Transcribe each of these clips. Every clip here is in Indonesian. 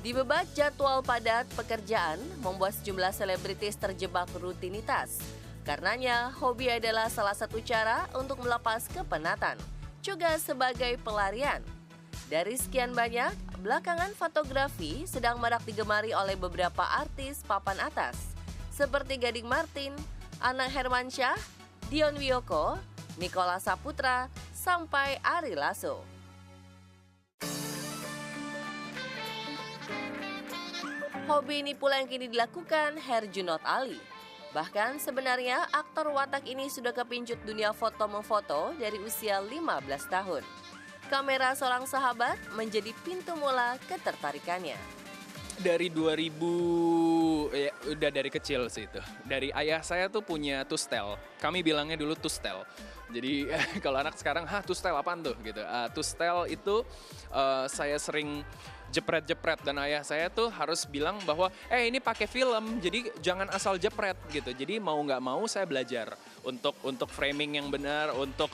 Dibebat jadwal padat pekerjaan membuat sejumlah selebritis terjebak rutinitas. Karenanya, hobi adalah salah satu cara untuk melepas kepenatan, juga sebagai pelarian. Dari sekian banyak, belakangan fotografi sedang marak digemari oleh beberapa artis papan atas, seperti Gading Martin, Anang Hermansyah, Dion Wiyoko, Nicholas Saputra, sampai Ari Lasso. Hobi ini pula yang kini dilakukan Herjunot Ali. Bahkan sebenarnya aktor watak ini sudah kepincut dunia foto memfoto dari usia 15 tahun. Kamera seorang sahabat menjadi pintu mula ketertarikannya. Dari 2000, ya udah dari kecil sih itu. Dari ayah saya tuh punya tustel. Kami bilangnya dulu tustel. Jadi kalau anak sekarang, tustel apaan tuh gitu. Tustel itu saya sering jepret-jepret dan ayah saya tuh harus bilang bahwa ini pakai film, jadi jangan asal jepret gitu. Jadi mau nggak mau saya belajar untuk framing yang benar, untuk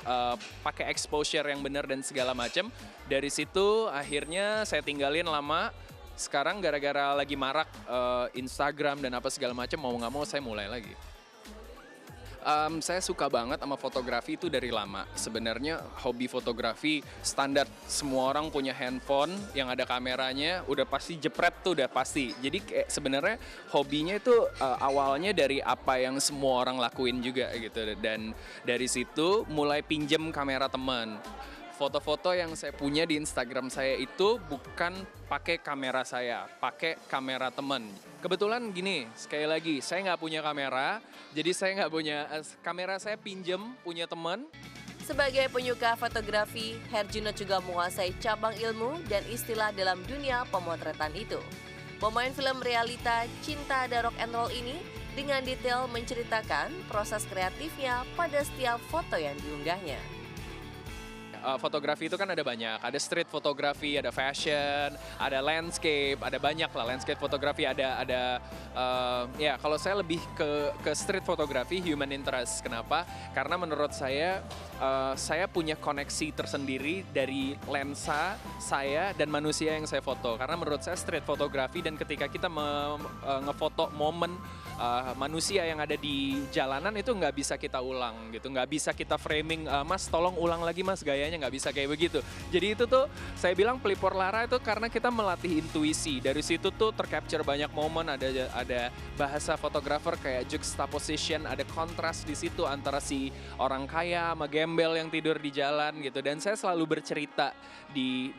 pakai exposure yang benar dan segala macam. Dari situ akhirnya saya tinggalin lama. Sekarang gara-gara lagi marak Instagram dan apa segala macam, mau nggak mau saya mulai lagi. Saya suka banget sama fotografi itu dari lama. Sebenarnya hobi fotografi standar, semua orang punya handphone yang ada kameranya, udah pasti jepret tuh udah pasti. Jadi sebenarnya hobinya itu awalnya dari apa yang semua orang lakuin juga gitu. Dan dari situ mulai pinjem kamera teman. Foto-foto yang saya punya di Instagram saya itu bukan pakai kamera saya, pakai kamera teman. Kebetulan gini, sekali lagi, saya nggak punya kamera, jadi saya nggak punya kamera, saya pinjem punya teman. Sebagai penyuka fotografi, Herjunot juga menguasai cabang ilmu dan istilah dalam dunia pemotretan itu. Pemain film realita Cinta Ada Rock and Roll ini dengan detail menceritakan proses kreatifnya pada setiap foto yang diunggahnya. Fotografi itu kan ada banyak, ada street fotografi, ada fashion, ada landscape, ada banyak lah landscape fotografi, ada ya kalau saya lebih ke street fotografi, human interest. Kenapa? Karena menurut saya punya koneksi tersendiri dari lensa saya dan manusia yang saya foto. Karena menurut saya street fotografi dan ketika kita ngefoto momen manusia yang ada di jalanan itu nggak bisa kita ulang gitu, nggak bisa kita framing, mas tolong ulang lagi mas gayanya, nggak bisa kayak begitu. Jadi itu tuh saya bilang pelipur lara itu karena kita melatih intuisi. Dari situ tuh tercapture banyak momen, ada bahasa fotografer kayak juxtaposition, ada kontras di situ antara si orang kaya sama gembel yang tidur di jalan gitu. Dan saya selalu bercerita di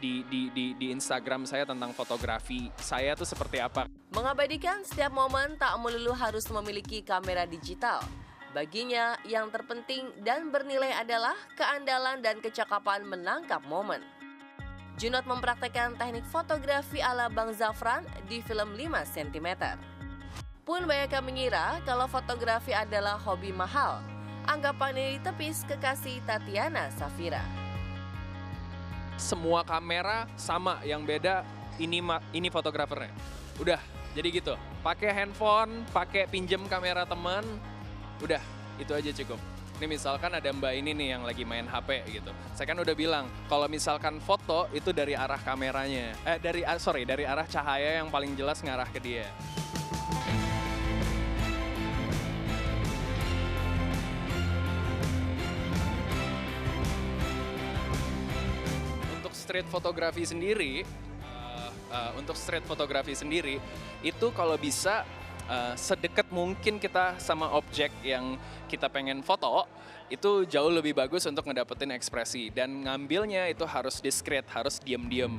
Instagram saya tentang fotografi saya tuh seperti apa. Mengabadikan setiap momen tak melulu harus memiliki kamera digital. Baginya, yang terpenting dan bernilai adalah keandalan dan kecakapan menangkap momen. Junot mempraktekkan teknik fotografi ala Bang Zafran di film 5 cm. Pun banyak yang mengira kalau fotografi adalah hobi mahal. Anggapannya ditepis kekasih Tatiana Safira. Semua kamera sama, yang beda ini fotografernya. Udah, jadi gitu. Pakai handphone, pakai pinjem kamera teman, udah itu aja cukup. Ini misalkan ada mbak ini nih yang lagi main HP gitu. Saya kan udah bilang kalau misalkan foto itu dari arah kameranya, dari arah cahaya yang paling jelas ngarah ke dia. Untuk street fotografi sendiri, itu kalau bisa sedekat mungkin kita sama objek yang kita pengen foto, itu jauh lebih bagus untuk ngedapetin ekspresi. Dan ngambilnya itu harus diskret, harus diem-diem.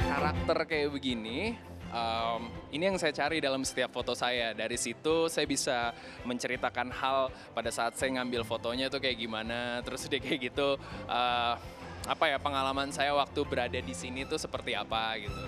Karakter kayak begini, ini yang saya cari dalam setiap foto saya. Dari situ saya bisa menceritakan hal pada saat saya ngambil fotonya tuh kayak gimana. Terus dia kayak gitu, pengalaman saya waktu berada di sini tuh seperti apa gitu.